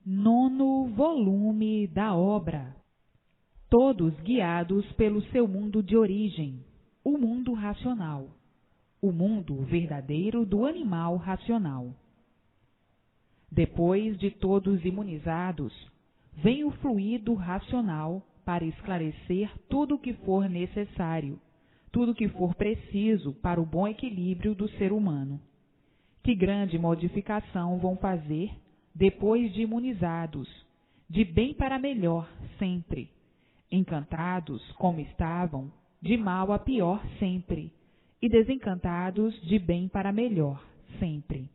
Nono volume da obra. Todos guiados pelo seu mundo de origem, o mundo racional, o mundo verdadeiro do animal racional. Depois de todos imunizados, vem o fluido racional para esclarecer tudo o que for necessário, tudo o que for preciso para o bom equilíbrio do ser humano. Que grande modificação vão fazer depois de imunizados, de bem para melhor sempre, encantados como estavam, de mal a pior sempre, e desencantados de bem para melhor sempre.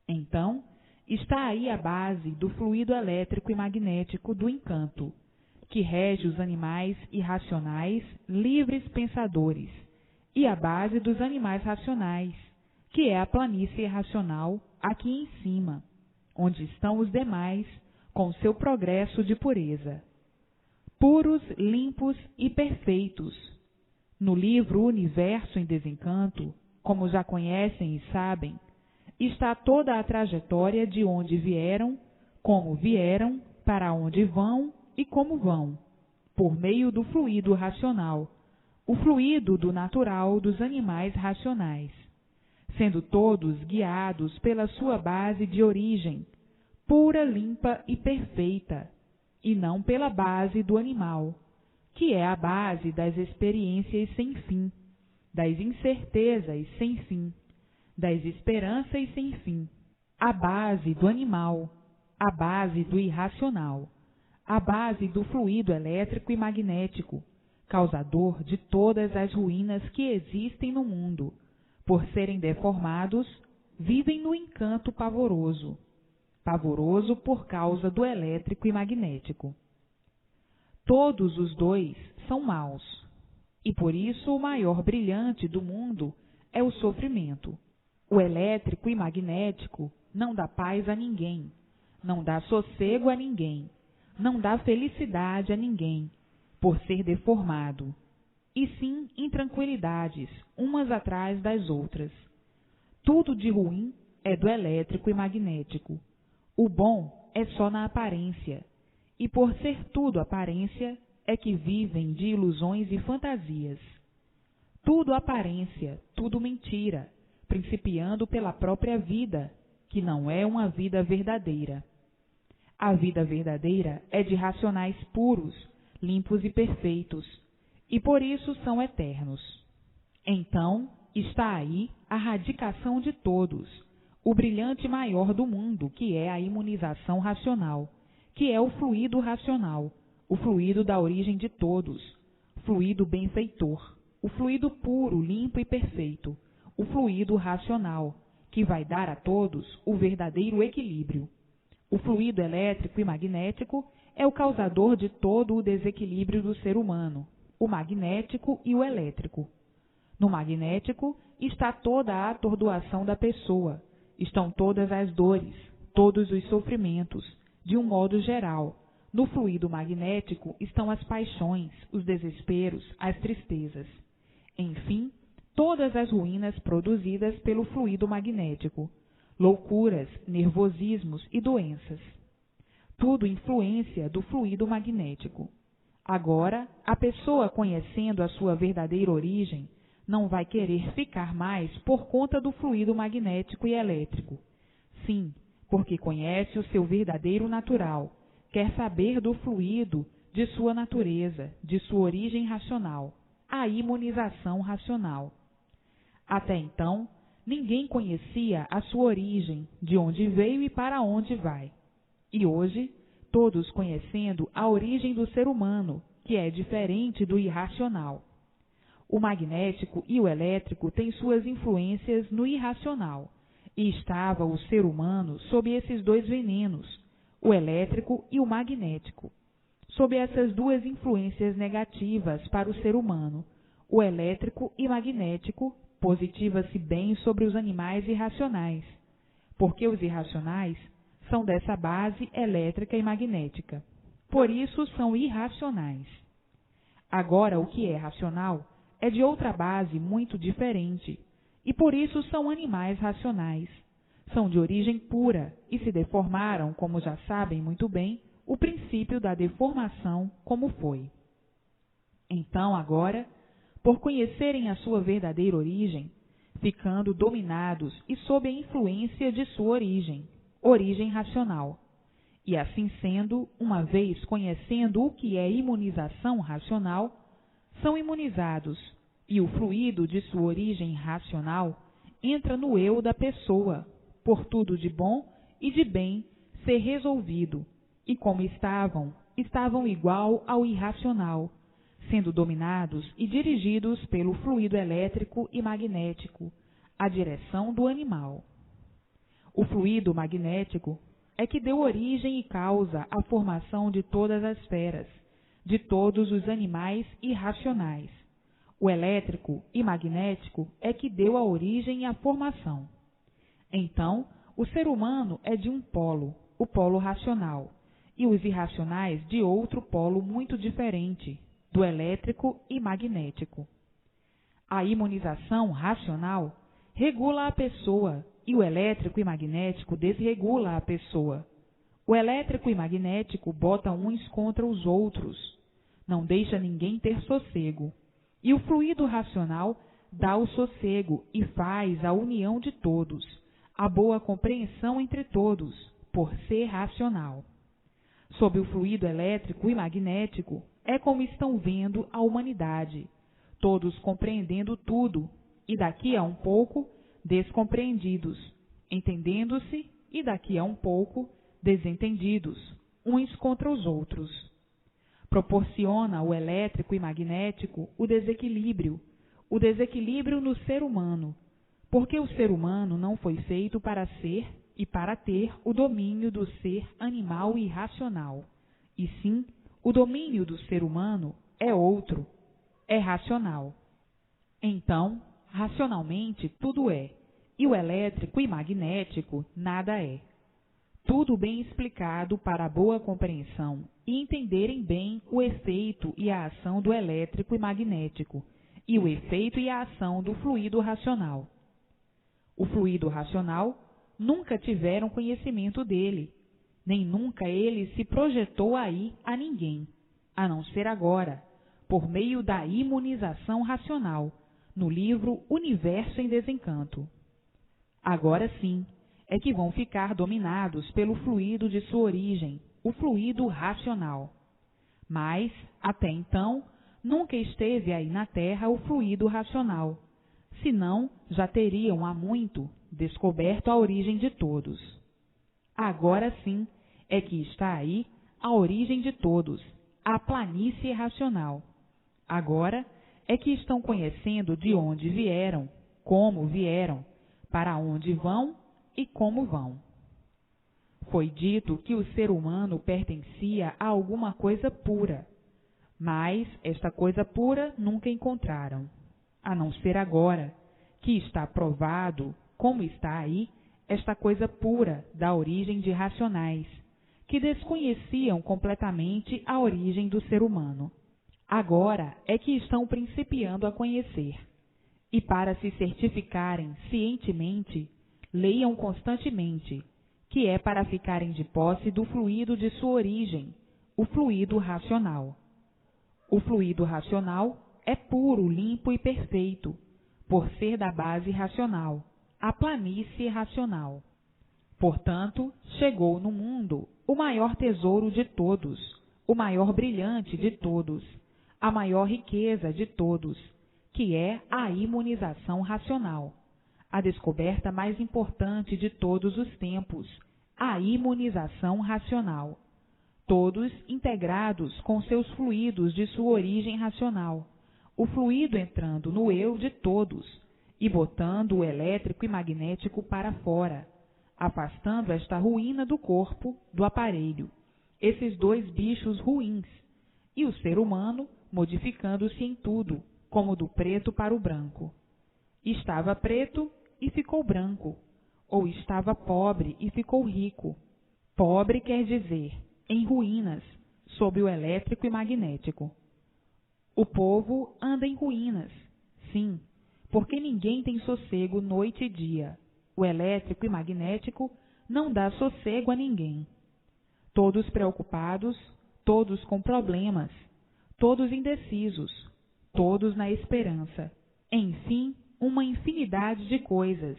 Então, está aí a base do fluido elétrico e magnético do encanto, que rege os animais irracionais, livres pensadores, e a base dos animais racionais, que é a planície irracional aqui em cima, onde estão os demais com seu progresso de pureza. Puros, limpos e perfeitos. No livro Universo em Desencanto, como já conhecem e sabem, está toda a trajetória de onde vieram, como vieram, para onde vão e como vão, por meio do fluido racional, o fluido do natural dos animais racionais, sendo todos guiados pela sua base de origem, pura, limpa e perfeita, e não pela base do animal, que é a base das experiências sem fim, das incertezas sem fim, das esperanças sem fim, a base do animal, a base do irracional, a base do fluido elétrico e magnético, causador de todas as ruínas que existem no mundo. Por serem deformados, vivem no encanto pavoroso, pavoroso por causa do elétrico e magnético. Todos os dois são maus, e por isso o maior brilhante do mundo é o sofrimento. O elétrico e magnético não dá paz a ninguém, não dá sossego a ninguém, não dá felicidade a ninguém, por ser deformado, e sim intranquilidades, umas atrás das outras. Tudo de ruim é do elétrico e magnético. O bom é só na aparência, e por ser tudo aparência, é que vivem de ilusões e fantasias. Tudo aparência, tudo mentira, principiando pela própria vida, que não é uma vida verdadeira. A vida verdadeira é de racionais puros, limpos e perfeitos, e por isso são eternos. Então, está aí a radicação de todos, o brilhante maior do mundo, que é a imunização racional, que é o fluido racional, o fluido da origem de todos, fluido benfeitor, o fluido puro, limpo e perfeito, o fluido racional, que vai dar a todos o verdadeiro equilíbrio. O fluido elétrico e magnético é o causador de todo o desequilíbrio do ser humano, o magnético e o elétrico. No magnético está toda a atordoação da pessoa, estão todas as dores, todos os sofrimentos, de um modo geral. No fluido magnético estão as paixões, os desesperos, as tristezas. Enfim, todas as ruínas produzidas pelo fluido magnético, loucuras, nervosismos e doenças. Tudo influência do fluido magnético. Agora, a pessoa, conhecendo a sua verdadeira origem, não vai querer ficar mais por conta do fluido magnético e elétrico. Sim, porque conhece o seu verdadeiro natural, quer saber do fluido de sua natureza, de sua origem racional, a imunização racional. Até então, ninguém conhecia a sua origem, de onde veio e para onde vai. E hoje, todos conhecendo a origem do ser humano, que é diferente do irracional. O magnético e o elétrico têm suas influências no irracional, e estava o ser humano sob esses dois venenos, o elétrico e o magnético. Sob essas duas influências negativas para o ser humano, o elétrico e magnético, positiva-se bem sobre os animais irracionais, porque os irracionais são dessa base elétrica e magnética. Por isso são irracionais. Agora, o que é racional é de outra base muito diferente, e por isso são animais racionais. São de origem pura e se deformaram, como já sabem muito bem, o princípio da deformação como foi. Então, agora, por conhecerem a sua verdadeira origem, ficando dominados e sob a influência de sua origem racional, e assim sendo, uma vez conhecendo o que é imunização racional, são imunizados, e o fluido de sua origem racional entra no eu da pessoa, por tudo de bom e de bem ser resolvido, e como estavam igual ao irracional, sendo dominados e dirigidos pelo fluido elétrico e magnético, à direção do animal. O fluido magnético é que deu origem e causa à formação de todas as feras, de todos os animais irracionais. O elétrico e magnético é que deu a origem e a formação. Então, o ser humano é de um polo, o polo racional, e os irracionais de outro polo muito diferente, do elétrico e magnético. A imunização racional regula a pessoa e o elétrico e magnético desregula a pessoa. O elétrico e magnético bota uns contra os outros, não deixa ninguém ter sossego. E o fluido racional dá o sossego e faz a união de todos, a boa compreensão entre todos, por ser racional. Sob o fluido elétrico e magnético é como estão vendo a humanidade, todos compreendendo tudo, e daqui a um pouco descompreendidos, entendendo-se, e daqui a um pouco desentendidos, uns contra os outros. Proporciona o elétrico e magnético o desequilíbrio no ser humano, porque o ser humano não foi feito para ser e para ter o domínio do ser animal e racional, e sim, o domínio do ser humano é outro, é racional. Então, racionalmente tudo é, e o elétrico e magnético nada é. Tudo bem explicado para a boa compreensão e entenderem bem o efeito e a ação do elétrico e magnético, e o efeito e a ação do fluido racional. O fluido racional nunca tiveram conhecimento dele, nem nunca ele se projetou aí a ninguém, a não ser agora, por meio da imunização racional, no livro Universo em Desencanto. Agora sim, é que vão ficar dominados pelo fluido de sua origem, o fluido racional. Mas, até então, nunca esteve aí na Terra o fluido racional, senão já teriam há muito descoberto a origem de todos. Agora sim é que está aí a origem de todos, a planície racional. Agora é que estão conhecendo de onde vieram, como vieram, para onde vão e como vão. Foi dito que o ser humano pertencia a alguma coisa pura, mas esta coisa pura nunca encontraram, a não ser agora, que está provado, como está aí, esta coisa pura da origem de racionais, que desconheciam completamente a origem do ser humano. Agora é que estão principiando a conhecer, e para se certificarem cientemente, leiam constantemente, que é para ficarem de posse do fluido de sua origem, o fluido racional. O fluido racional é puro, limpo e perfeito, por ser da base racional, a planície racional. Portanto, chegou no mundo o maior tesouro de todos, o maior brilhante de todos, a maior riqueza de todos, que é a imunização racional, a descoberta mais importante de todos os tempos, a imunização racional. Todos integrados com seus fluidos de sua origem racional, o fluido entrando no eu de todos e botando o elétrico e magnético para fora, afastando esta ruína do corpo, do aparelho, esses dois bichos ruins, e o ser humano modificando-se em tudo, como do preto para o branco. Estava preto e ficou branco, ou estava pobre e ficou rico. Pobre quer dizer em ruínas, sob o elétrico e magnético. O povo anda em ruínas, sim, porque ninguém tem sossego noite e dia. o elétrico e magnético, não dá sossego a ninguém. Todos preocupados, todos com problemas, todos indecisos, todos na esperança. Enfim, uma infinidade de coisas,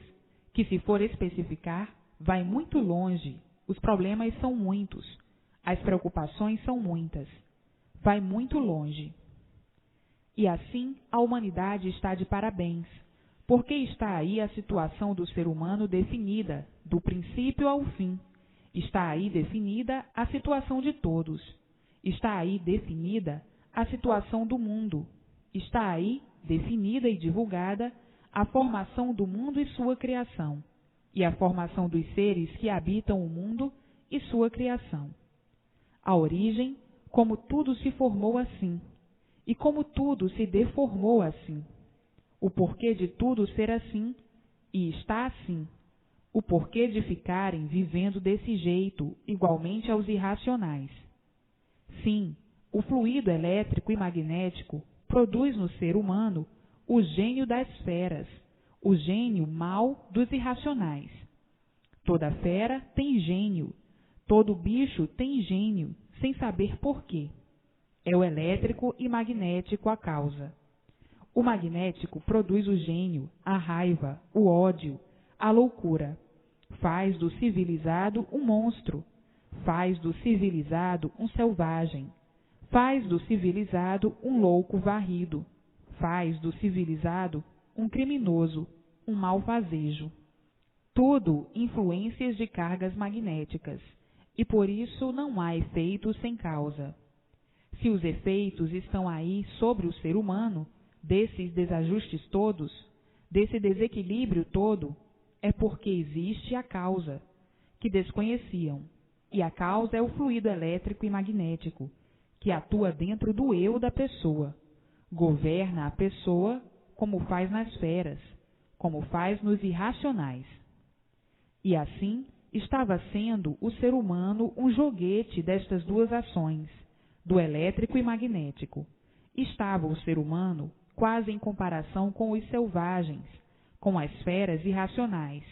que se for especificar, vai muito longe, os problemas são muitos, as preocupações são muitas, vai muito longe. E assim a humanidade está de parabéns, porque está aí a situação do ser humano definida, do princípio ao fim. Está aí definida a situação de todos. Está aí definida a situação do mundo. Está aí definida e divulgada a formação do mundo e sua criação, e a formação dos seres que habitam o mundo e sua criação. A origem, como tudo se formou assim, e como tudo se deformou assim. O porquê de tudo ser assim, e está assim. O porquê de ficarem vivendo desse jeito, igualmente aos irracionais. Sim, o fluido elétrico e magnético produz no ser humano o gênio das feras, o gênio mau dos irracionais. Toda fera tem gênio, todo bicho tem gênio, sem saber porquê. É o elétrico e magnético a causa. O magnético produz o gênio, a raiva, o ódio, a loucura. Faz do civilizado um monstro, faz do civilizado um selvagem, faz do civilizado um louco varrido, faz do civilizado um criminoso, um malfazejo. Tudo influências de cargas magnéticas, e por isso não há efeitos sem causa. Se os efeitos estão aí sobre o ser humano, desses desajustes todos, desse desequilíbrio todo, é porque existe a causa, que desconheciam, e a causa é o fluido elétrico e magnético, que atua dentro do eu da pessoa, governa a pessoa como faz nas feras, como faz nos irracionais. E assim estava sendo o ser humano um joguete destas duas ações, do elétrico e magnético. Estava o ser humano quase em comparação com os selvagens, com as feras irracionais,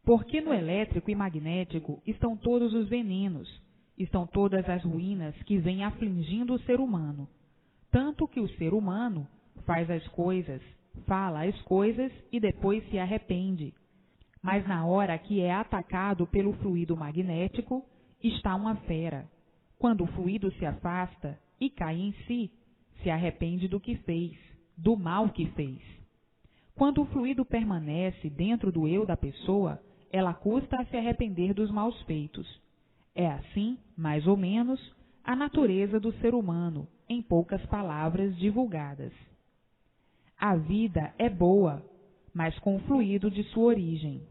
porque no elétrico e magnético estão todos os venenos, estão todas as ruínas que vêm afligindo o ser humano, tanto que o ser humano faz as coisas, fala as coisas e depois se arrepende. Mas na hora que é atacado pelo fluido magnético, está uma fera. Quando o fluido se afasta e cai em si, se arrepende do que fez, do mal que fez. Quando o fluido permanece dentro do eu da pessoa, ela custa a se arrepender dos maus feitos. É assim, mais ou menos, a natureza do ser humano, em poucas palavras divulgadas. A vida é boa, mas com o fluido de sua origem.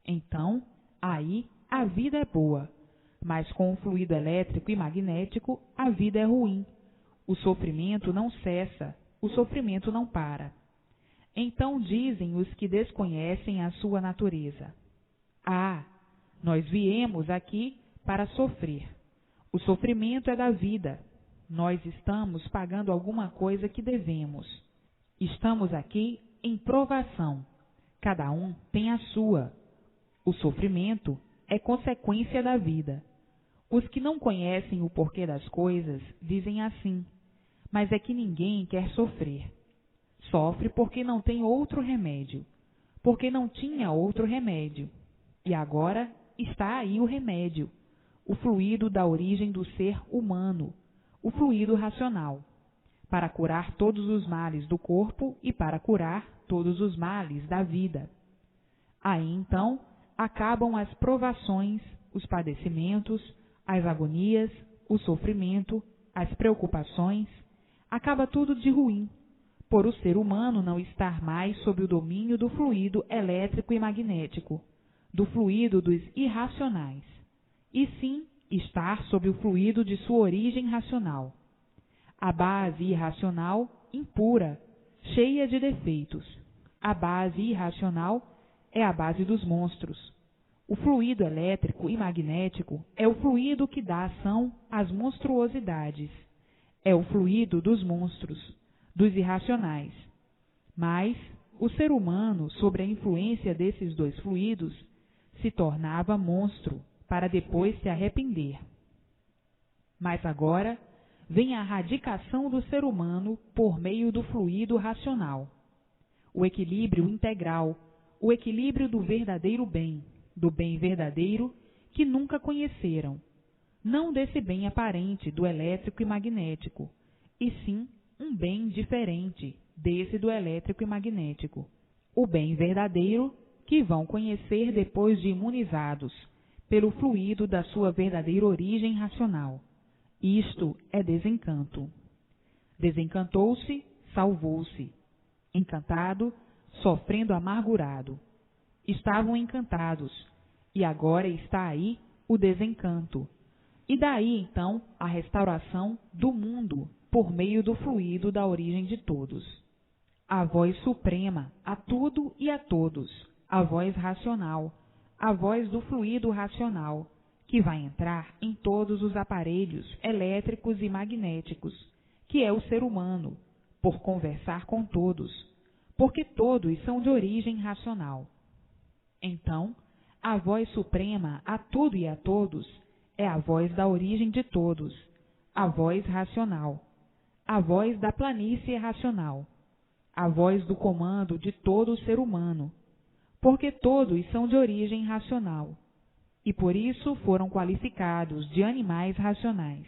Então, aí a vida é boa, mas com o fluido elétrico e magnético a vida é ruim. O sofrimento não cessa, o sofrimento não para. Então dizem os que desconhecem a sua natureza: ah, nós viemos aqui para sofrer. O sofrimento é da vida. Nós estamos pagando alguma coisa que devemos. Estamos aqui em provação. Cada um tem a sua. O sofrimento é consequência da vida. Os que não conhecem o porquê das coisas dizem assim: mas é que ninguém quer sofrer. Sofre porque não tem outro remédio, porque não tinha outro remédio. E agora está aí o remédio, o fluido da origem do ser humano, o fluido racional, para curar todos os males do corpo e para curar todos os males da vida. Aí então acabam as provações, os padecimentos, as agonias, o sofrimento, as preocupações, acaba tudo de ruim, por o ser humano não estar mais sob o domínio do fluido elétrico e magnético, do fluido dos irracionais, e sim estar sob o fluido de sua origem racional. A base irracional, impura, cheia de defeitos. A base irracional é a base dos monstros. O fluido elétrico e magnético é o fluido que dá ação às monstruosidades. É o fluido dos monstros, dos irracionais. Mas o ser humano, sob a influência desses dois fluidos, se tornava monstro, para depois se arrepender. Mas agora vem a radicação do ser humano por meio do fluido racional, o equilíbrio integral, o equilíbrio do bem verdadeiro que nunca conheceram, não desse bem aparente do elétrico e magnético, e sim um bem diferente desse do elétrico e magnético, o bem verdadeiro que vão conhecer depois de imunizados pelo fluido da sua verdadeira origem racional. Isto é desencanto. Desencantou-se, salvou-se. Encantado, sofrendo amargurado. Estavam encantados, e agora está aí o desencanto. E daí, então, a restauração do mundo por meio do fluido da origem de todos. A voz suprema, a tudo e a todos, a voz racional, a voz do fluido racional, que vai entrar em todos os aparelhos elétricos e magnéticos, que é o ser humano, por conversar com todos, porque todos são de origem racional. Então, a voz suprema a tudo e a todos é a voz da origem de todos, a voz racional, a voz da planície racional, a voz do comando de todo o ser humano, porque todos são de origem racional, e por isso foram qualificados de animais racionais.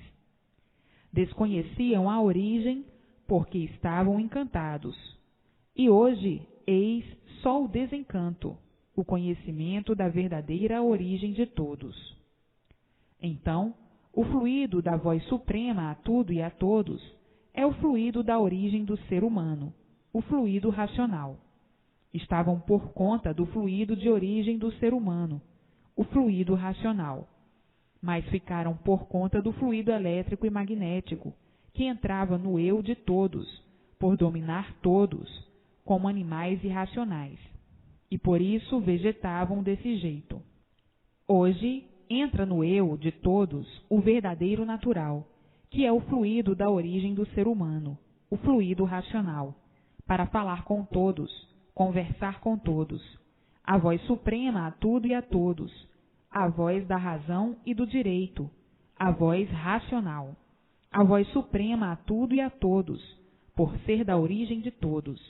Desconheciam a origem porque estavam encantados, e hoje eis só o desencanto, o conhecimento da verdadeira origem de todos. Então, o fluido da voz suprema a tudo e a todos é o fluido da origem do ser humano, o fluido racional. Estavam por conta do fluido de origem do ser humano, o fluido racional, mas ficaram por conta do fluido elétrico e magnético, que entrava no eu de todos, por dominar todos, como animais irracionais, e por isso vegetavam desse jeito. Hoje entra no eu de todos o verdadeiro natural, que é o fluido da origem do ser humano, o fluido racional, para falar com todos, conversar com todos, a voz suprema a tudo e a todos, a voz da razão e do direito, a voz racional, a voz suprema a tudo e a todos, por ser da origem de todos,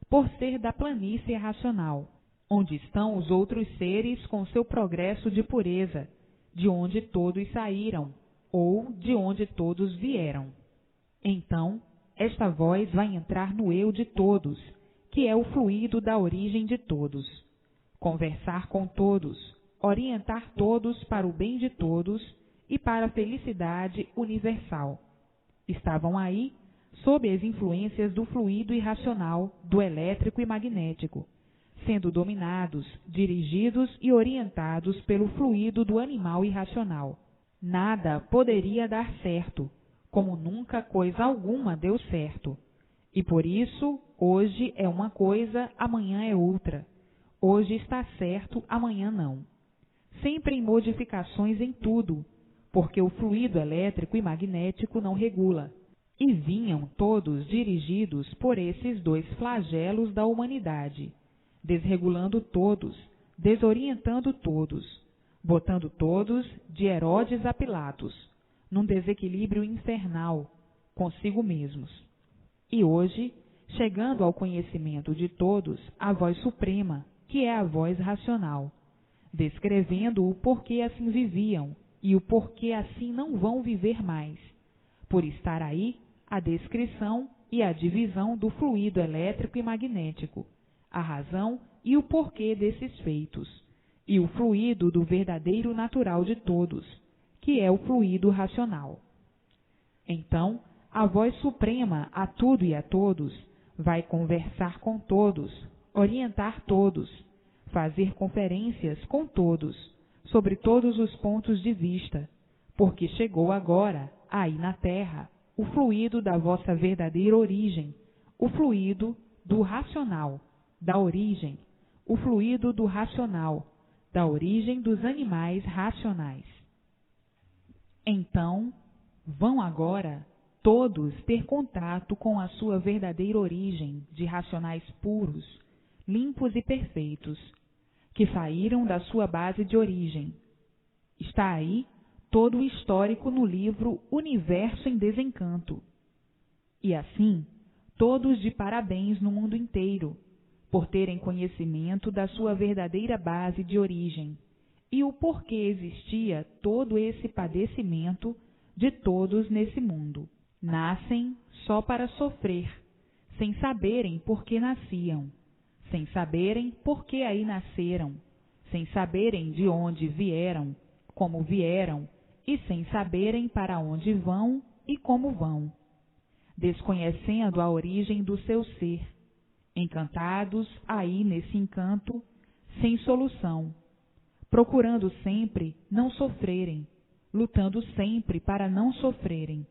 por ser da planície racional, onde estão os outros seres com seu progresso de pureza, de onde todos saíram, ou de onde todos vieram. Então, esta voz vai entrar no eu de todos, que é o fluido da origem de todos, conversar com todos, orientar todos para o bem de todos e para a felicidade universal. Estavam aí sob as influências do fluido irracional, do elétrico e magnético, sendo dominados, dirigidos e orientados pelo fluido do animal irracional. Nada poderia dar certo, como nunca coisa alguma deu certo. E por isso, hoje é uma coisa, amanhã é outra. Hoje está certo, amanhã não. Sempre em modificações em tudo, porque o fluido elétrico e magnético não regula. E vinham todos dirigidos por esses dois flagelos da humanidade, desregulando todos, desorientando todos, botando todos de Herodes a Pilatos, num desequilíbrio infernal consigo mesmos. E hoje, chegando ao conhecimento de todos, a voz suprema, que é a voz racional, descrevendo o porquê assim viviam e o porquê assim não vão viver mais, por estar aí a descrição e a divisão do fluido elétrico e magnético, a razão e o porquê desses feitos, e o fluido do verdadeiro natural de todos, que é o fluido racional. Então, a voz suprema a tudo e a todos vai conversar com todos, orientar todos, fazer conferências com todos, sobre todos os pontos de vista, porque chegou agora, aí na Terra, o fluido da vossa verdadeira origem, o fluido do racional, da origem, o fluido do racional, da origem dos animais racionais. Então, vão agora todos ter contato com a sua verdadeira origem de racionais puros, limpos e perfeitos, que saíram da sua base de origem. Está aí todo o histórico no livro Universo em Desencanto. E assim, todos de parabéns no mundo inteiro, por terem conhecimento da sua verdadeira base de origem e o porquê existia todo esse padecimento de todos nesse mundo. Nascem só para sofrer, sem saberem por que nasciam, sem saberem por que aí nasceram, sem saberem de onde vieram, como vieram, e sem saberem para onde vão e como vão, desconhecendo a origem do seu ser, encantados aí nesse encanto, sem solução, procurando sempre não sofrerem, lutando sempre para não sofrerem,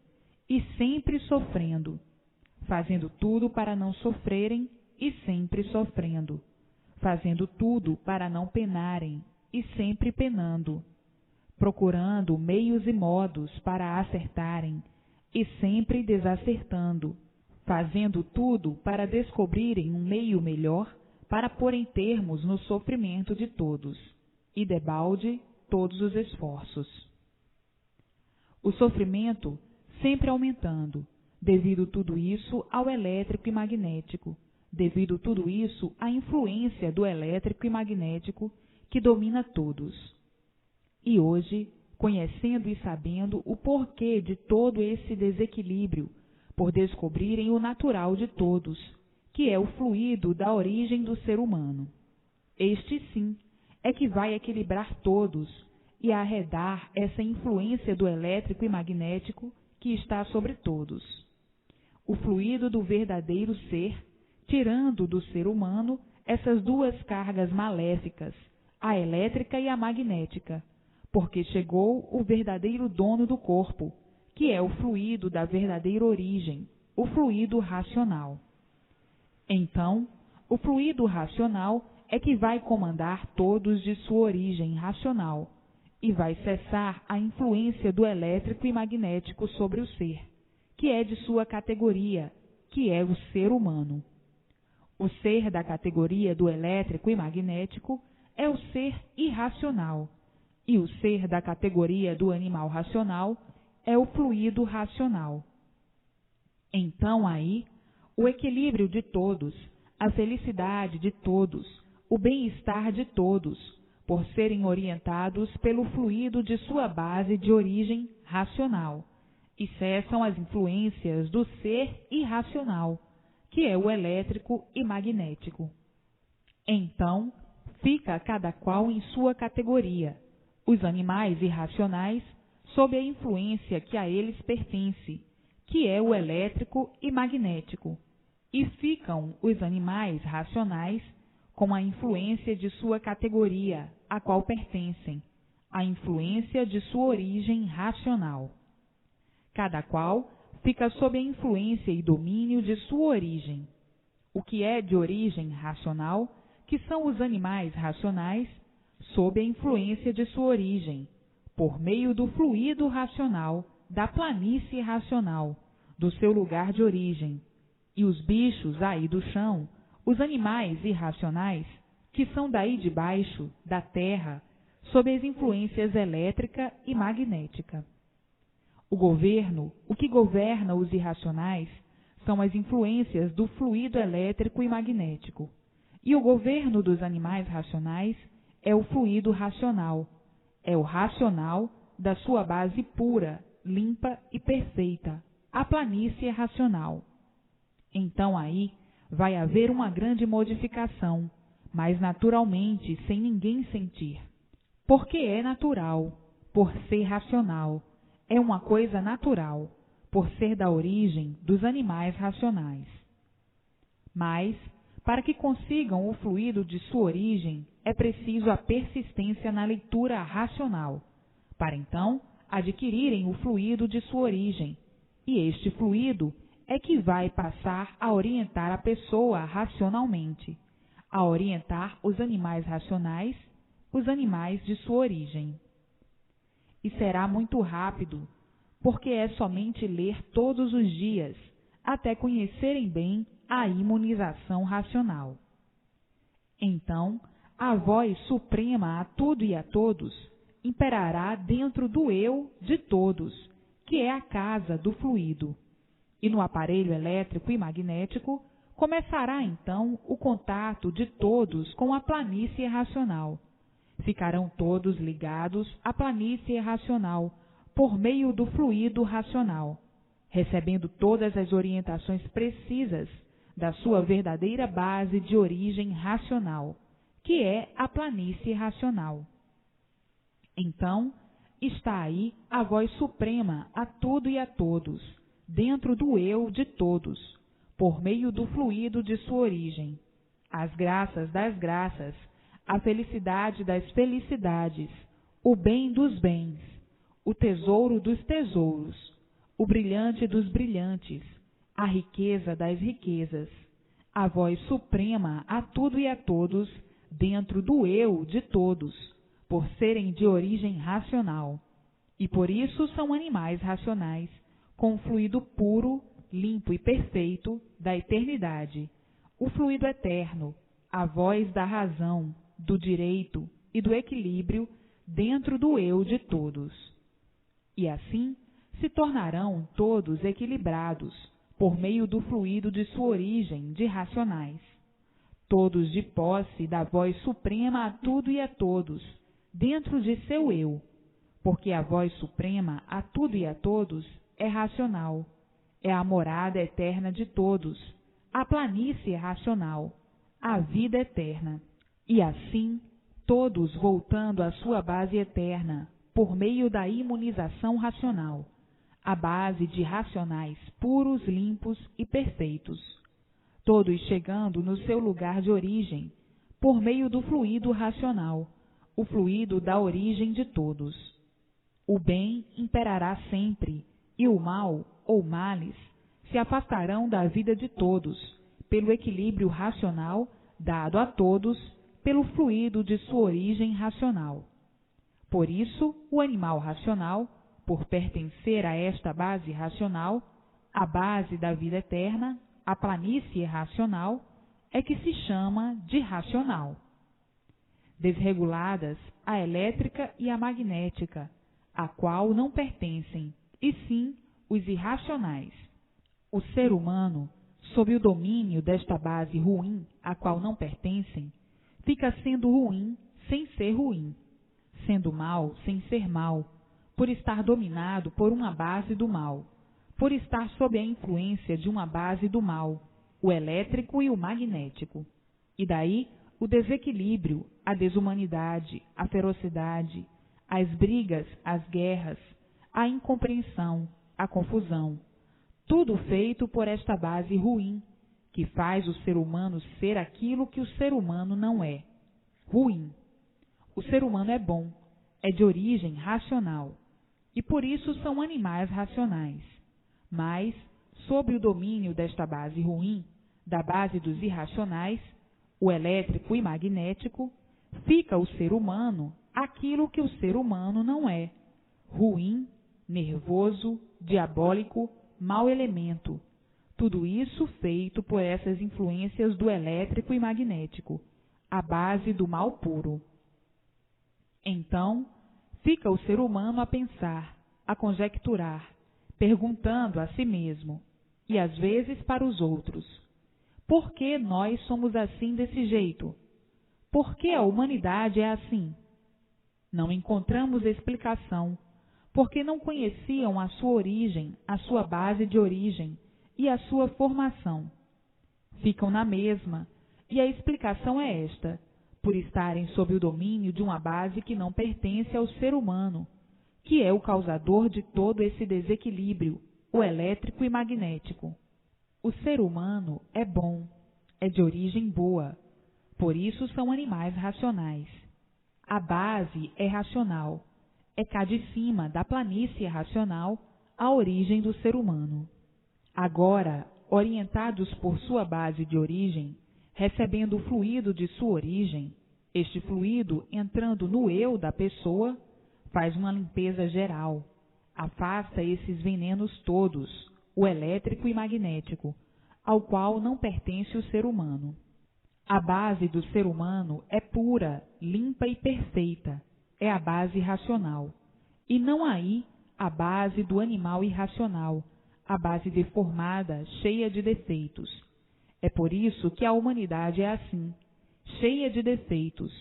e sempre sofrendo, fazendo tudo para não sofrerem e sempre sofrendo, fazendo tudo para não penarem e sempre penando, procurando meios e modos para acertarem e sempre desacertando, fazendo tudo para descobrirem um meio melhor para porem termos no sofrimento de todos, e debalde todos os esforços. O sofrimento sempre aumentando, devido tudo isso ao elétrico e magnético, devido tudo isso à influência do elétrico e magnético que domina todos. E hoje, conhecendo e sabendo o porquê de todo esse desequilíbrio, por descobrirem o natural de todos, que é o fluido da origem do ser humano. Este sim é que vai equilibrar todos e arredar essa influência do elétrico e magnético que está sobre todos. O fluido do verdadeiro ser, tirando do ser humano essas duas cargas maléficas, a elétrica e a magnética, porque chegou o verdadeiro dono do corpo, que é o fluido da verdadeira origem, o fluido racional. Então, o fluido racional é que vai comandar todos de sua origem racional e vai cessar a influência do elétrico e magnético sobre o ser, que é de sua categoria, que é o ser humano. O ser da categoria do elétrico e magnético é o ser irracional, e o ser da categoria do animal racional é o fluido racional. Então aí, o equilíbrio de todos, a felicidade de todos, o bem-estar de todos, por serem orientados pelo fluido de sua base de origem racional, e cessam as influências do ser irracional, que é o elétrico e magnético. Então, fica cada qual em sua categoria, os animais irracionais sob a influência que a eles pertence, que é o elétrico e magnético, e ficam os animais racionais com a influência de sua categoria, a qual pertencem, a influência de sua origem racional. Cada qual fica sob a influência e domínio de sua origem. O que é de origem racional, que são os animais racionais, sob a influência de sua origem, por meio do fluido racional, da planície racional, do seu lugar de origem, e os bichos aí do chão, os animais irracionais, que são daí de baixo, da terra, sob as influências elétrica e magnética. O que governa os irracionais, são as influências do fluido elétrico e magnético, e o governo dos animais racionais é o fluido racional, é o racional da sua base pura, limpa e perfeita, a planície racional. Então aí vai haver uma grande modificação, mas naturalmente, sem ninguém sentir. Porque é natural, por ser racional, é uma coisa natural, por ser da origem dos animais racionais. Mas, para que consigam o fluido de sua origem, é preciso a persistência na leitura racional, para então adquirirem o fluido de sua origem, e este fluido é que vai passar a orientar a pessoa racionalmente, a orientar os animais racionais, os animais de sua origem. E será muito rápido, porque é somente ler todos os dias, até conhecerem bem a imunização racional. Então, a voz suprema a tudo e a todos imperará dentro do eu de todos, que é a casa do fluido. E no aparelho elétrico e magnético começará então o contato de todos com a planície racional. Ficarão todos ligados à planície racional por meio do fluido racional, recebendo todas as orientações precisas da sua verdadeira base de origem racional, que é a planície racional. Então, está aí a voz suprema a tudo e a todos, dentro do eu de todos, por meio do fluido de sua origem, as graças das graças, a felicidade das felicidades, o bem dos bens, o tesouro dos tesouros, o brilhante dos brilhantes, a riqueza das riquezas, a voz suprema a tudo e a todos, dentro do eu de todos, por serem de origem racional, e por isso são animais racionais, com o fluido puro, limpo e perfeito da eternidade, o fluido eterno, a voz da razão, do direito e do equilíbrio dentro do eu de todos. E assim se tornarão todos equilibrados por meio do fluido de sua origem de racionais, todos de posse da voz suprema a tudo e a todos, dentro de seu eu, porque a voz suprema a tudo e a todos é racional, é a morada eterna de todos, a planície racional, a vida eterna. E assim, todos voltando à sua base eterna, por meio da imunização racional, a base de racionais puros, limpos e perfeitos, todos chegando no seu lugar de origem, por meio do fluido racional, o fluido da origem de todos. O bem imperará sempre, e o mal, ou males, se afastarão da vida de todos, pelo equilíbrio racional dado a todos pelo fluido de sua origem racional. Por isso, o animal racional, por pertencer a esta base racional, a base da vida eterna, a planície racional, é que se chama de racional. Desreguladas a elétrica e a magnética, a qual não pertencem, e sim os irracionais. O ser humano, sob o domínio desta base ruim, a qual não pertencem, fica sendo ruim sem ser ruim, sendo mal sem ser mal, por estar dominado por uma base do mal, por estar sob a influência de uma base do mal, o elétrico e o magnético. E daí o desequilíbrio, a desumanidade, a ferocidade, as brigas, as guerras, a incompreensão, a confusão, tudo feito por esta base ruim, que faz o ser humano ser aquilo que o ser humano não é, ruim. O ser humano é bom, é de origem racional, e por isso são animais racionais. Mas, sob o domínio desta base ruim, da base dos irracionais, o elétrico e magnético, fica o ser humano aquilo que o ser humano não é, ruim, nervoso, diabólico, mau elemento. Tudo isso feito por essas influências do elétrico e magnético, a base do mal puro. Então, fica o ser humano a pensar, a conjecturar, perguntando a si mesmo, e às vezes para os outros: por que nós somos assim desse jeito? Por que a humanidade é assim? Não encontramos explicação, porque não conheciam a sua origem, a sua base de origem e a sua formação. Ficam na mesma, e a explicação é esta: por estarem sob o domínio de uma base que não pertence ao ser humano, que é o causador de todo esse desequilíbrio, o elétrico e magnético. O ser humano é bom, é de origem boa, por isso são animais racionais. A base é racional, é cá de cima da planície racional a origem do ser humano. Agora, orientados por sua base de origem, recebendo o fluido de sua origem, este fluido, entrando no eu da pessoa, faz uma limpeza geral, afasta esses venenos todos, o elétrico e magnético, ao qual não pertence o ser humano. A base do ser humano é pura, limpa e perfeita, é a base racional. E não aí a base do animal irracional, a base deformada, cheia de defeitos. É por isso que a humanidade é assim, cheia de defeitos,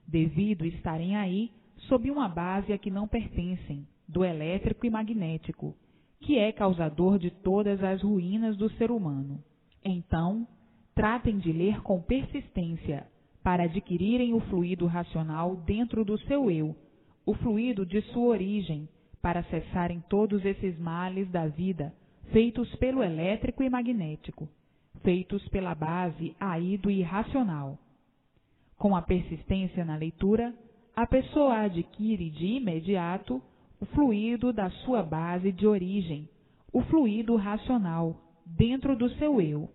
devido estarem aí sob uma base a que não pertencem, do elétrico e magnético, que é causador de todas as ruínas do ser humano. Então, tratem de ler com persistência, para adquirirem o fluido racional dentro do seu eu, o fluido de sua origem, para cessarem todos esses males da vida, feitos pelo elétrico e magnético, feitos pela base aí do irracional. Com a persistência na leitura, a pessoa adquire de imediato o fluido da sua base de origem, o fluido racional, dentro do seu eu.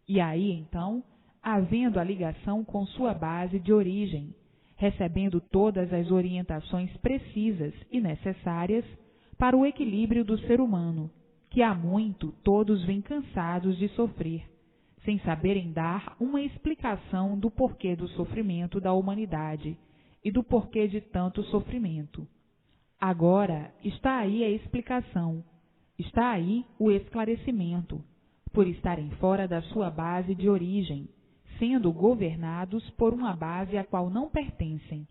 E aí, então, havendo a ligação com sua base de origem, recebendo todas as orientações precisas e necessárias para o equilíbrio do ser humano, que há muito todos vêm cansados de sofrer, sem saberem dar uma explicação do porquê do sofrimento da humanidade e do porquê de tanto sofrimento. Agora está aí a explicação, está aí o esclarecimento, por estarem fora da sua base de origem, sendo governados por uma base a qual não pertencem,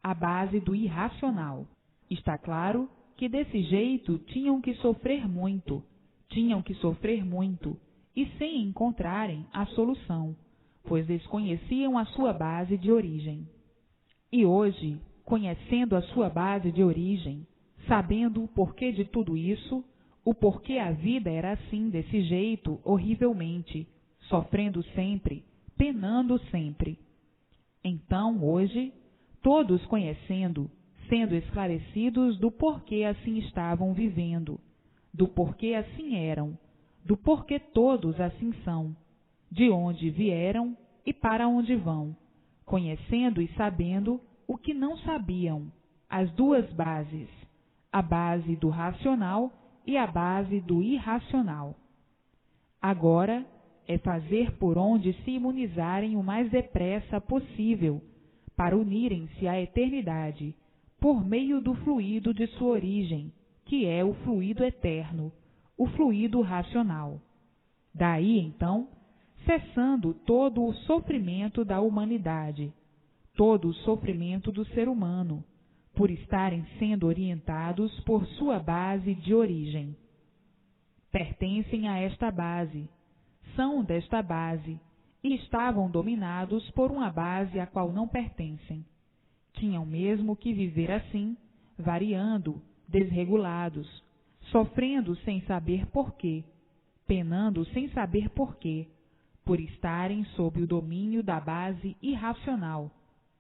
a base do irracional. Está claro que desse jeito tinham que sofrer muito, e sem encontrarem a solução, pois desconheciam a sua base de origem. E hoje, conhecendo a sua base de origem, sabendo o porquê de tudo isso, o porquê a vida era assim, desse jeito, horrivelmente, sofrendo sempre, penando sempre. Então, hoje, todos conhecendo, sendo esclarecidos do porquê assim estavam vivendo, do porquê assim eram, do porquê todos assim são, de onde vieram e para onde vão, conhecendo e sabendo o que não sabiam, as duas bases, a base do racional e a base do irracional. Agora é fazer por onde se imunizarem o mais depressa possível, para unirem-se à eternidade, por meio do fluido de sua origem, que é o fluido eterno, o fluido racional. Daí, então, cessando todo o sofrimento da humanidade, todo o sofrimento do ser humano, por estarem sendo orientados por sua base de origem. Pertencem a esta base, são desta base, e estavam dominados por uma base a qual não pertencem. Tinham mesmo que viver assim, variando, desregulados, sofrendo sem saber porquê, penando sem saber porquê, por estarem sob o domínio da base irracional,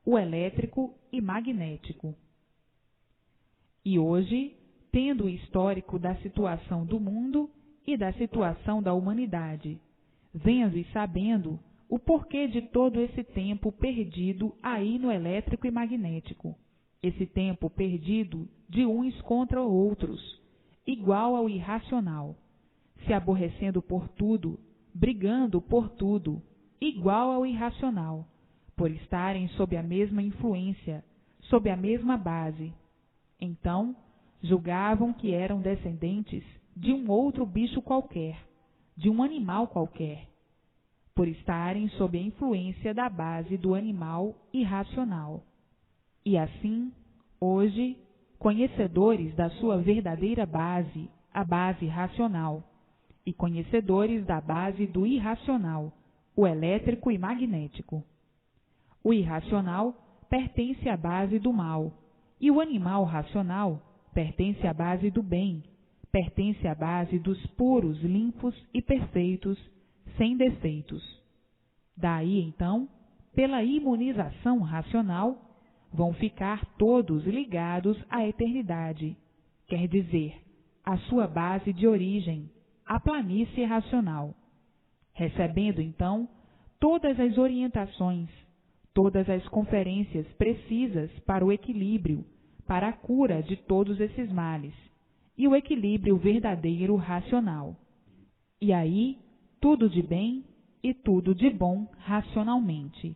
o elétrico e magnético. E hoje, tendo o histórico da situação do mundo e da situação da humanidade, vendo e sabendo o porquê de todo esse tempo perdido aí no elétrico e magnético, esse tempo perdido de uns contra outros, igual ao irracional, se aborrecendo por tudo, brigando por tudo, igual ao irracional, por estarem sob a mesma influência, sob a mesma base. Então, julgavam que eram descendentes de um outro bicho qualquer, de um animal qualquer, por estarem sob a influência da base do animal irracional. E assim, hoje, conhecedores da sua verdadeira base, a base racional, e conhecedores da base do irracional, o elétrico e magnético. O irracional pertence à base do mal, e o animal racional pertence à base do bem, pertence à base dos puros, limpos e perfeitos, sem defeitos. Daí, então, pela imunização racional, vão ficar todos ligados à eternidade, quer dizer, à sua base de origem, a planície racional, recebendo então todas as orientações, todas as conferências precisas para o equilíbrio, para a cura de todos esses males, e o equilíbrio verdadeiro racional. E aí, tudo de bem e tudo de bom racionalmente.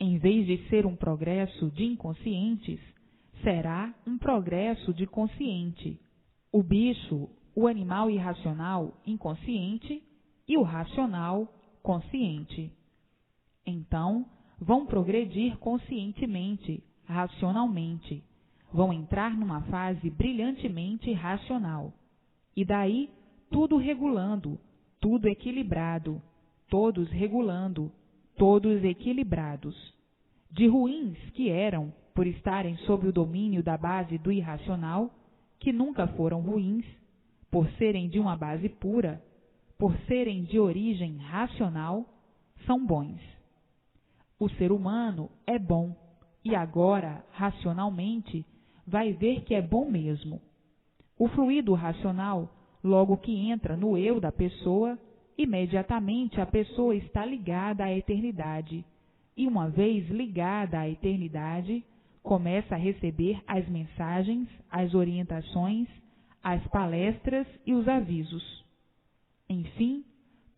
Em vez de ser um progresso de inconscientes, será um progresso de consciente. O bicho, o animal irracional inconsciente e o racional consciente. Então, vão progredir conscientemente, racionalmente. Vão entrar numa fase brilhantemente racional. E daí, tudo regulando, tudo equilibrado, todos regulando, todos equilibrados. De ruins que eram, por estarem sob o domínio da base do irracional, que nunca foram ruins, por serem de uma base pura, por serem de origem racional, são bons. O ser humano é bom, e agora, racionalmente, vai ver que é bom mesmo. O fluido racional, logo que entra no eu da pessoa, imediatamente a pessoa está ligada à eternidade, e uma vez ligada à eternidade, começa a receber as mensagens, as orientações, as palestras e os avisos. Enfim,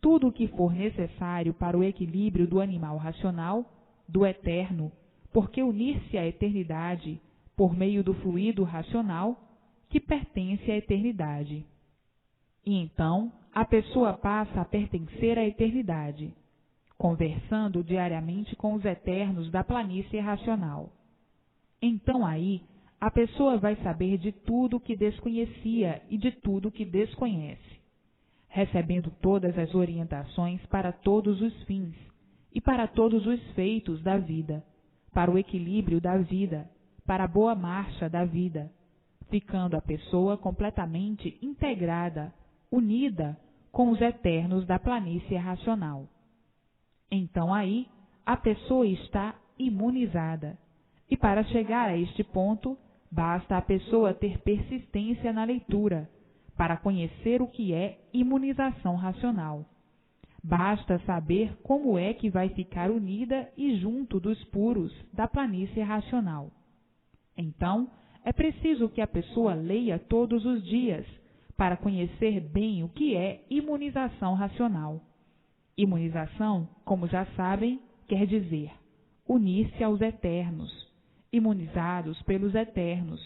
tudo o que for necessário para o equilíbrio do animal racional, do eterno, porque unir-se à eternidade por meio do fluido racional que pertence à eternidade. E então a pessoa passa a pertencer à eternidade, conversando diariamente com os eternos da planície racional. Então aí a pessoa vai saber de tudo que desconhecia e de tudo que desconhece, recebendo todas as orientações para todos os fins e para todos os feitos da vida, para o equilíbrio da vida, para a boa marcha da vida, ficando a pessoa completamente integrada, unida com os eternos da planície racional. Então aí a pessoa está imunizada, e para chegar a este ponto, basta a pessoa ter persistência na leitura, para conhecer o que é imunização racional. Basta saber como é que vai ficar unida e junto dos puros da planície racional. Então, é preciso que a pessoa leia todos os dias, para conhecer bem o que é imunização racional. Imunização, como já sabem, quer dizer unir-se aos eternos, imunizados pelos eternos,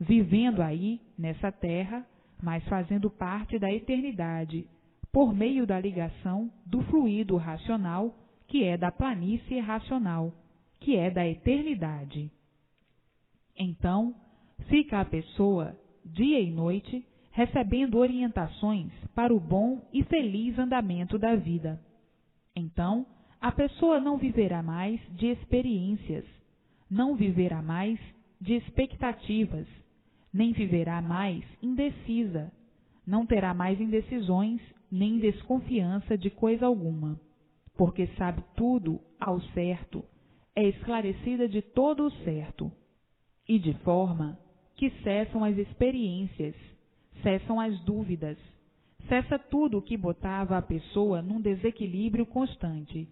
vivendo aí, nessa terra, mas fazendo parte da eternidade, por meio da ligação do fluido racional, que é da planície racional, que é da eternidade. Então, fica a pessoa, dia e noite, recebendo orientações para o bom e feliz andamento da vida. Então, a pessoa não viverá mais de experiências, não viverá mais de expectativas, nem viverá mais indecisa, não terá mais indecisões nem desconfiança de coisa alguma, porque sabe tudo ao certo, é esclarecida de todo o certo, e de forma que cessam as experiências, cessam as dúvidas, cessa tudo o que botava a pessoa num desequilíbrio constante,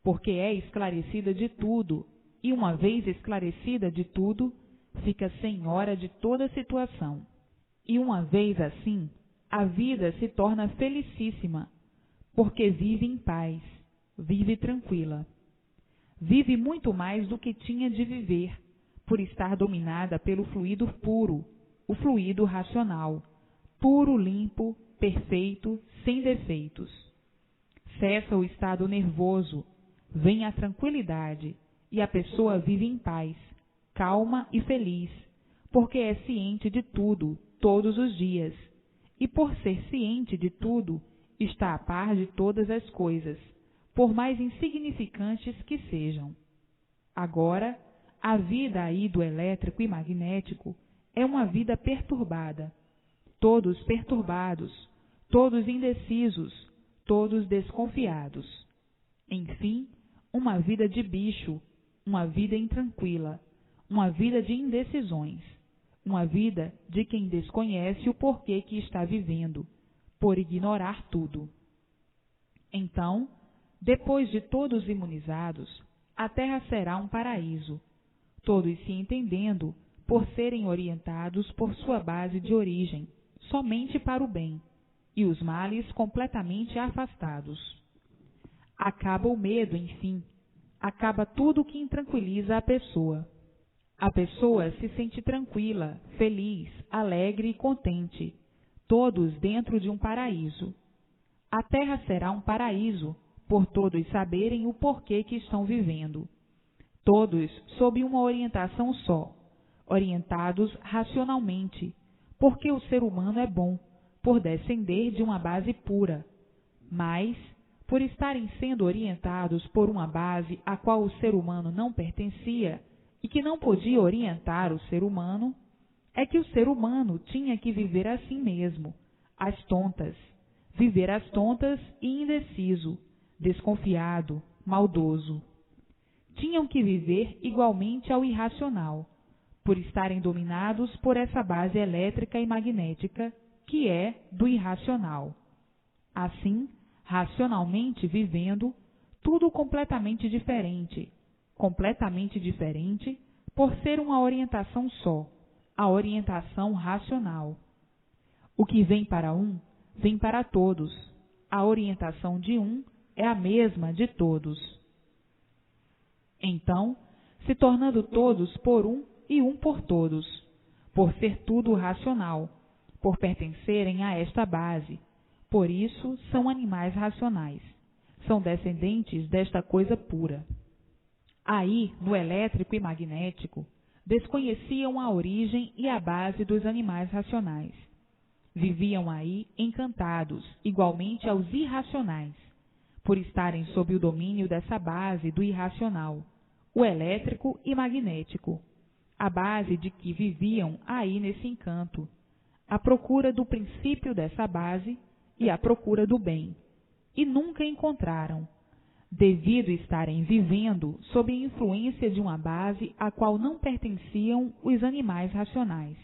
porque é esclarecida de tudo, e uma vez esclarecida de tudo, fica senhora de toda a situação. E uma vez assim, a vida se torna felicíssima, porque vive em paz, vive tranquila. Vive muito mais do que tinha de viver, por estar dominada pelo fluido puro, o fluido racional, puro, limpo, perfeito, sem defeitos. Cessa o estado nervoso, vem a tranquilidade, e a pessoa vive em paz, calma e feliz, porque é ciente de tudo, todos os dias, e por ser ciente de tudo, está a par de todas as coisas, por mais insignificantes que sejam. Agora, a vida aí do elétrico e magnético é uma vida perturbada, todos perturbados, todos indecisos, todos desconfiados. Enfim, uma vida de bicho, uma vida intranquila, uma vida de indecisões, uma vida de quem desconhece o porquê que está vivendo, por ignorar tudo. Então, depois de todos imunizados, a Terra será um paraíso, todos se entendendo por serem orientados por sua base de origem, somente para o bem, e os males completamente afastados. Acaba o medo, enfim. Acaba tudo que intranquiliza a pessoa. A pessoa se sente tranquila, feliz, alegre e contente, todos dentro de um paraíso. A Terra será um paraíso, por todos saberem o porquê que estão vivendo. Todos sob uma orientação só, orientados racionalmente, porque o ser humano é bom, por descender de uma base pura. Mas, por estarem sendo orientados por uma base a qual o ser humano não pertencia e que não podia orientar o ser humano, é que o ser humano tinha que viver assim mesmo, às tontas, viver às tontas e indeciso, desconfiado, maldoso. Tinham que viver igualmente ao irracional, por estarem dominados por essa base elétrica e magnética, que é do irracional. Assim, racionalmente vivendo, tudo completamente diferente por ser uma orientação só, a orientação racional. O que vem para um, vem para todos. A orientação de um é a mesma de todos. Então, se tornando todos por um e um por todos, por ser tudo racional, por pertencerem a esta base. Por isso, são animais racionais. São descendentes desta coisa pura. Aí, no elétrico e magnético, desconheciam a origem e a base dos animais racionais. Viviam aí encantados, igualmente aos irracionais, por estarem sob o domínio dessa base do irracional, o elétrico e magnético, a base de que viviam aí nesse encanto, à procura do princípio dessa base e à procura do bem, e nunca encontraram, devido estarem vivendo sob a influência de uma base a qual não pertenciam os animais racionais.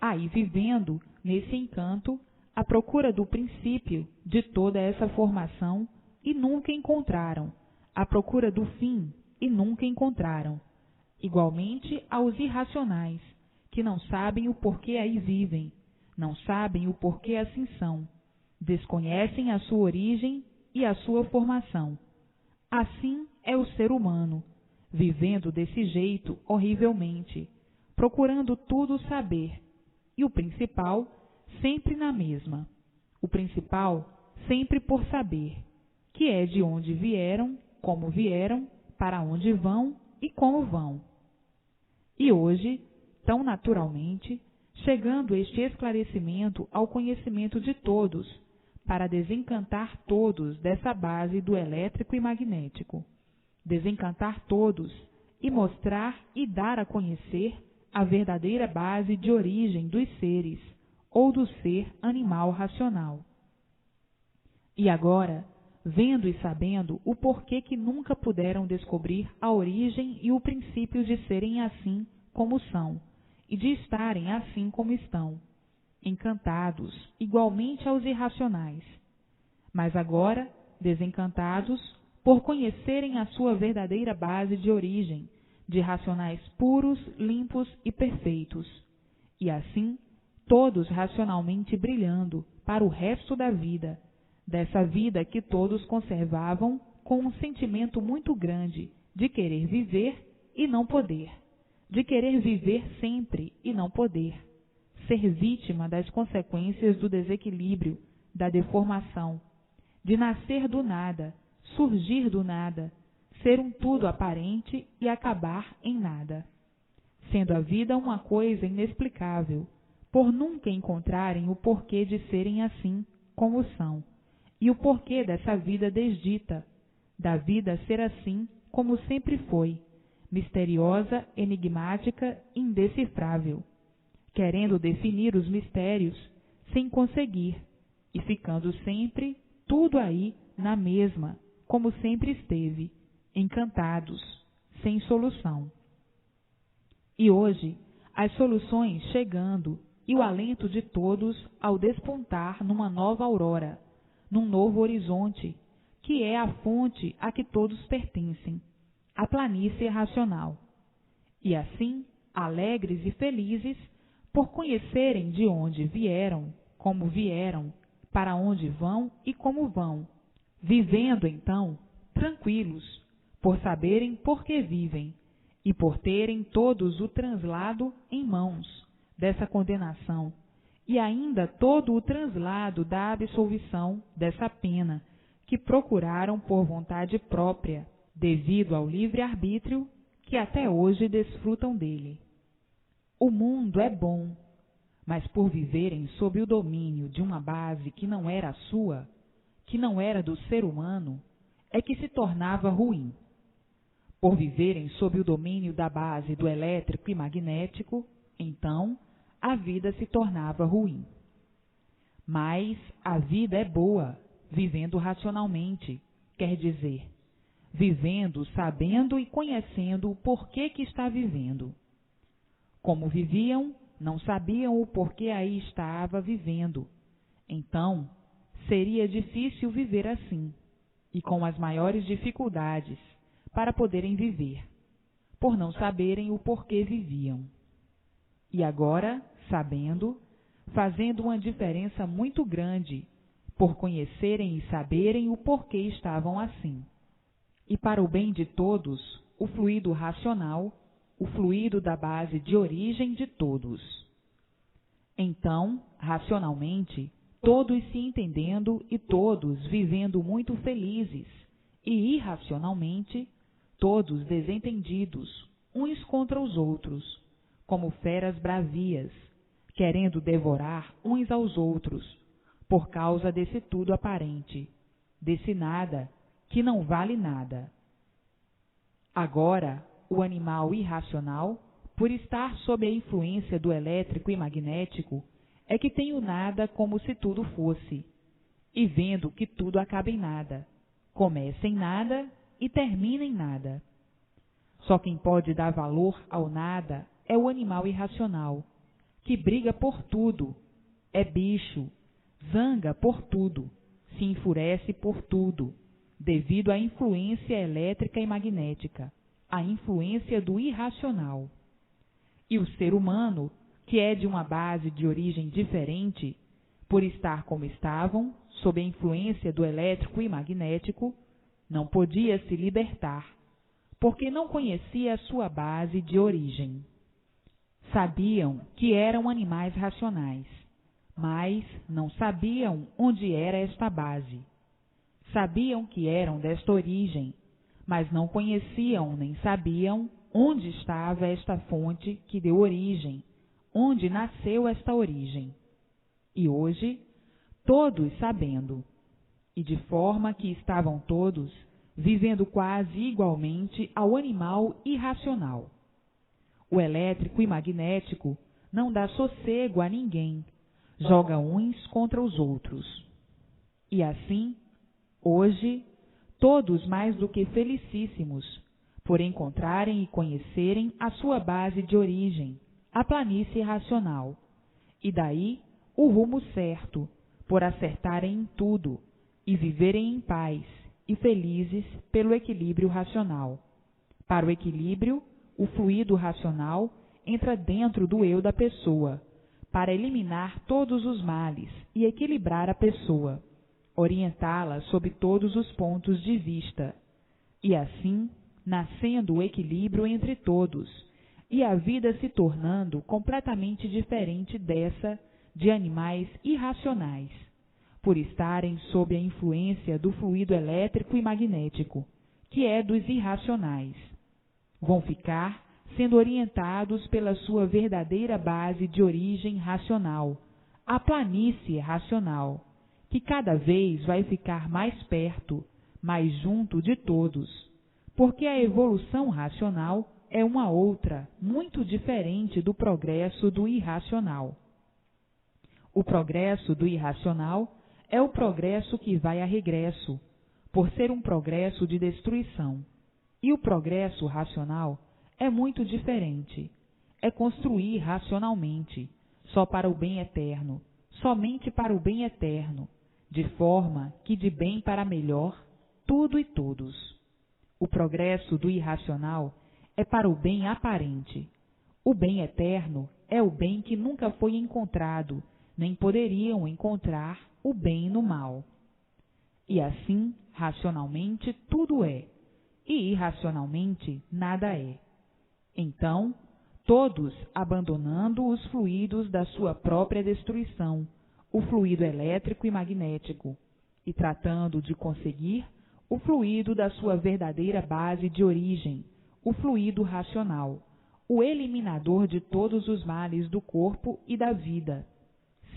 Aí vivendo, nesse encanto, à procura do princípio de toda essa formação, e nunca encontraram, à procura do fim, e nunca encontraram. Igualmente aos irracionais, que não sabem o porquê aí vivem, não sabem o porquê assim são, desconhecem a sua origem e a sua formação. Assim é o ser humano, vivendo desse jeito horrivelmente, procurando tudo saber, e o principal sempre na mesma. O principal sempre por saber, que é de onde vieram, para onde vão e como vão. E hoje, tão naturalmente, chegando este esclarecimento ao conhecimento de todos, para desencantar todos dessa base do elétrico e magnético, desencantar todos e mostrar e dar a conhecer a verdadeira base de origem dos seres, ou do ser animal racional. E agora, vendo e sabendo o porquê que nunca puderam descobrir a origem e o princípio de serem assim como são, e de estarem assim como estão, encantados, igualmente aos irracionais, mas agora desencantados por conhecerem a sua verdadeira base de origem, de racionais puros, limpos e perfeitos, e assim todos racionalmente brilhando para o resto da vida, dessa vida que todos conservavam com um sentimento muito grande de querer viver e não poder, de querer viver sempre e não poder, ser vítima das consequências do desequilíbrio, da deformação, de nascer do nada, surgir do nada, ser um tudo aparente e acabar em nada, sendo a vida uma coisa inexplicável, por nunca encontrarem o porquê de serem assim como são, e o porquê dessa vida desdita, da vida ser assim como sempre foi, misteriosa, enigmática, indecifrável, querendo definir os mistérios sem conseguir, e ficando sempre tudo aí na mesma, como sempre esteve, encantados, sem solução. E hoje, as soluções chegando e o alento de todos ao despontar numa nova aurora, num novo horizonte, que é a fonte a que todos pertencem, a planície racional. E assim, alegres e felizes, por conhecerem de onde vieram, para onde vão e como vão, vivendo então tranquilos, por saberem por que vivem e por terem todos o translado em mãos dessa condenação e ainda todo o translado da absolvição dessa pena que procuraram por vontade própria, devido ao livre-arbítrio que até hoje desfrutam dele. O mundo é bom, mas por viverem sob o domínio de uma base que não era a sua, que não era do ser humano, é que se tornava ruim. Por viverem sob o domínio da base do elétrico e magnético, então a vida se tornava ruim. Mas a vida é boa, vivendo racionalmente, quer dizer, vivendo, sabendo e conhecendo o porquê que está vivendo. Como viviam, não sabiam o porquê aí estava vivendo. Então, seria difícil viver assim, e com as maiores dificuldades, para poderem viver, por não saberem o porquê viviam. E agora, sabendo, fazendo uma diferença muito grande, por conhecerem e saberem o porquê estavam assim. E para o bem de todos, o fluido racional, o fluido da base de origem de todos. Então, racionalmente, todos se entendendo e todos vivendo muito felizes, e irracionalmente, todos desentendidos, uns contra os outros, como feras bravias, querendo devorar uns aos outros, por causa desse tudo aparente, desse nada que não vale nada. Agora, o animal irracional, por estar sob a influência do elétrico e magnético, é que tem o nada como se tudo fosse, e vendo que tudo acaba em nada, começa em nada e termina em nada. Só quem pode dar valor ao nada é o animal irracional, que briga por tudo, é bicho, zanga por tudo, se enfurece por tudo, devido à influência elétrica e magnética, à influência do irracional. E o ser humano, que é de uma base de origem diferente, por estar como estavam, sob a influência do elétrico e magnético, não podia se libertar, porque não conhecia a sua base de origem. Sabiam que eram animais racionais, mas não sabiam onde era esta base. Sabiam que eram desta origem, mas não conheciam nem sabiam onde estava esta fonte que deu origem, onde nasceu esta origem. E hoje, todos sabendo, e de forma que estavam todos vivendo quase igualmente ao animal irracional. O elétrico e magnético não dá sossego a ninguém, joga uns contra os outros. E assim, hoje, todos mais do que felicíssimos, por encontrarem e conhecerem a sua base de origem, a planície racional, e daí o rumo certo, por acertarem em tudo, e viverem em paz e felizes pelo equilíbrio racional. Para o equilíbrio, o fluido racional entra dentro do eu da pessoa, para eliminar todos os males e equilibrar a pessoa, orientá-la sob todos os pontos de vista, e assim, nascendo o equilíbrio entre todos, e a vida se tornando completamente diferente dessa de animais irracionais, por estarem sob a influência do fluido elétrico e magnético, que é dos irracionais. Vão ficar sendo orientados pela sua verdadeira base de origem racional, a planície racional, que cada vez vai ficar mais perto, mais junto de todos, porque a evolução racional é uma outra, muito diferente do progresso do irracional. O progresso do irracional é o progresso que vai a regresso, por ser um progresso de destruição. E o progresso racional é muito diferente. É construir racionalmente, só para o bem eterno, somente para o bem eterno, de forma que de bem para melhor, tudo e todos. O progresso do irracional é para o bem aparente. O bem eterno é o bem que nunca foi encontrado, nem poderiam encontrar o bem no mal. E assim, racionalmente, tudo é, e irracionalmente, nada é. Então, todos abandonando os fluidos da sua própria destruição, o fluido elétrico e magnético, e tratando de conseguir o fluido da sua verdadeira base de origem, o fluido racional, o eliminador de todos os males do corpo e da vida.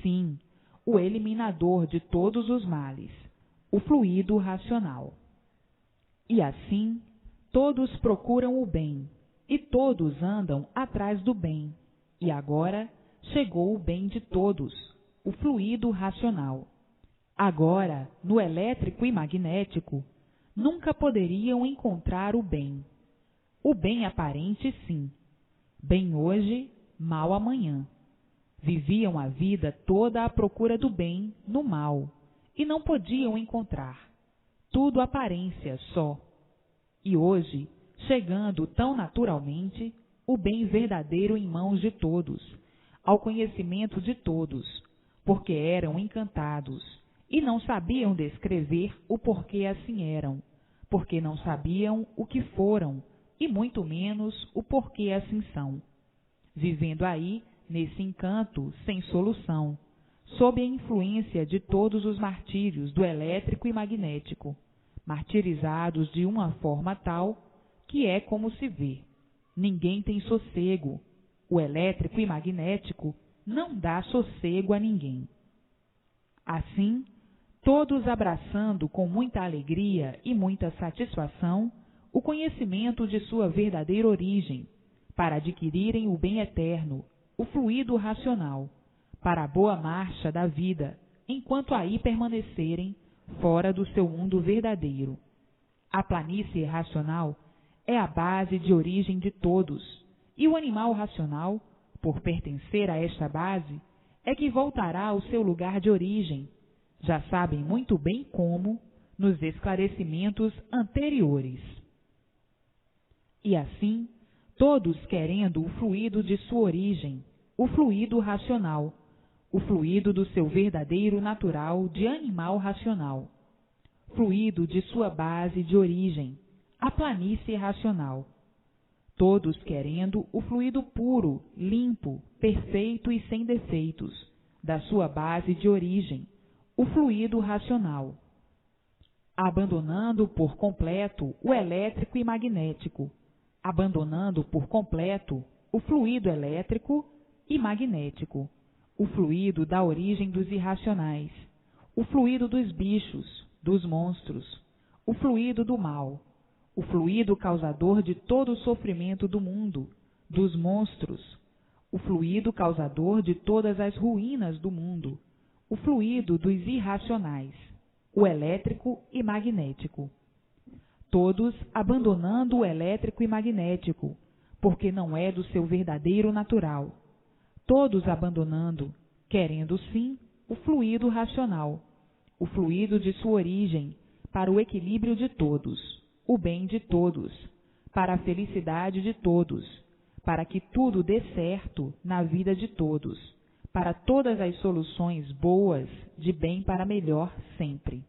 Sim, o eliminador de todos os males, o fluido racional. E assim, todos procuram o bem, e todos andam atrás do bem. E agora chegou o bem de todos, o fluido racional. Agora, no elétrico e magnético, nunca poderiam encontrar o bem. O bem aparente, sim. Bem hoje, mal amanhã. Viviam a vida toda à procura do bem no mal, e não podiam encontrar. Tudo aparência só. E hoje, chegando tão naturalmente, o bem verdadeiro em mãos de todos, ao conhecimento de todos, porque eram encantados, e não sabiam descrever o porquê assim eram, porque não sabiam o que foram, e muito menos o porquê assim são. Vivendo aí, nesse encanto, sem solução, sob a influência de todos os martírios do elétrico e magnético, martirizados de uma forma tal que é como se vê. Ninguém tem sossego. O elétrico e magnético não dá sossego a ninguém. Assim, todos abraçando com muita alegria e muita satisfação o conhecimento de sua verdadeira origem, para adquirirem o bem eterno, o fluido racional, para a boa marcha da vida, enquanto aí permanecerem fora do seu mundo verdadeiro. A planície racional é a base de origem de todos, e o animal racional, por pertencer a esta base, é que voltará ao seu lugar de origem. Já sabem muito bem como, nos esclarecimentos anteriores. E assim, todos querendo o fluido de sua origem, o fluido racional, o fluido do seu verdadeiro natural de animal racional, fluido de sua base de origem, a planície racional. Todos querendo o fluido puro, limpo, perfeito e sem defeitos, da sua base de origem, o fluido racional. Abandonando por completo o elétrico e magnético, abandonando por completo o fluido elétrico e magnético, o fluido da origem dos irracionais, o fluido dos bichos, dos monstros, o fluido do mal, o fluido causador de todo o sofrimento do mundo, dos monstros, o fluido causador de todas as ruínas do mundo, o fluido dos irracionais, o elétrico e magnético. Todos abandonando o elétrico e magnético, porque não é do seu verdadeiro natural. Todos abandonando, querendo sim, o fluido racional, o fluido de sua origem, para o equilíbrio de todos, o bem de todos, para a felicidade de todos, para que tudo dê certo na vida de todos, para todas as soluções boas de bem para melhor sempre.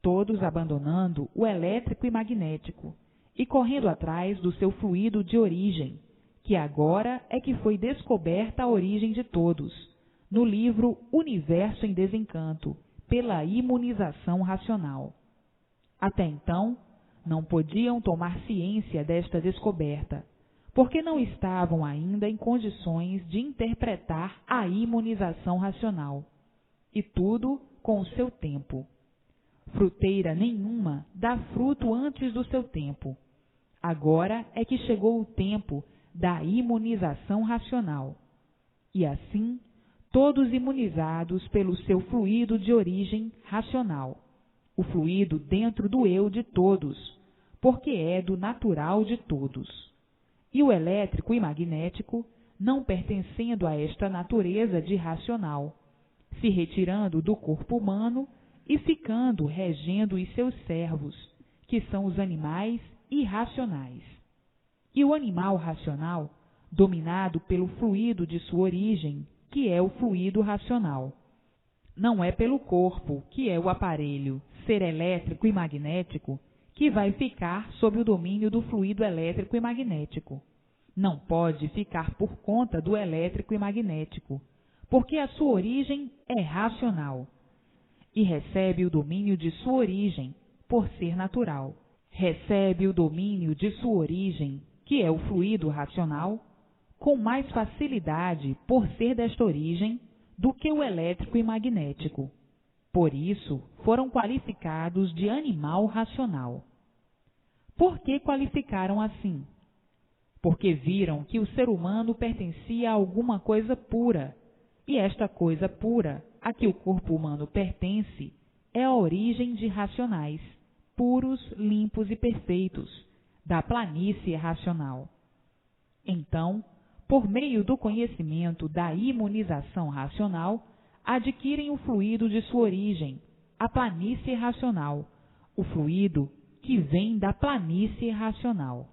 Todos abandonando o elétrico e magnético e correndo atrás do seu fluido de origem, que agora é que foi descoberta a origem de todos, no livro Universo em Desencanto, pela imunização racional. Até então, não podiam tomar ciência desta descoberta, porque não estavam ainda em condições de interpretar a imunização racional. E tudo com o seu tempo. Fruteira nenhuma dá fruto antes do seu tempo. Agora é que chegou o tempo da imunização racional. E assim, todos imunizados pelo seu fluido de origem racional, o fluido dentro do eu de todos, porque é do natural de todos. E o elétrico e magnético, não pertencendo a esta natureza de racional, se retirando do corpo humano e ficando regendo os seus servos, que são os animais irracionais. E o animal racional, dominado pelo fluido de sua origem, que é o fluido racional. Não é pelo corpo, que é o aparelho, ser elétrico e magnético que vai ficar sob o domínio do fluido elétrico e magnético. Não pode ficar por conta do elétrico e magnético, porque a sua origem é racional e recebe o domínio de sua origem por ser natural. Recebe o domínio de sua origem, que é o fluido racional, com mais facilidade por ser desta origem do que o elétrico e magnético. Por isso, foram qualificados de animal racional. Por que qualificaram assim? Porque viram que o ser humano pertencia a alguma coisa pura, e esta coisa pura, a que o corpo humano pertence, é a origem de racionais, puros, limpos e perfeitos, da planície racional. Então, por meio do conhecimento da imunização racional, adquirem o fluido de sua origem, a planície racional, o fluido que vem da planície racional.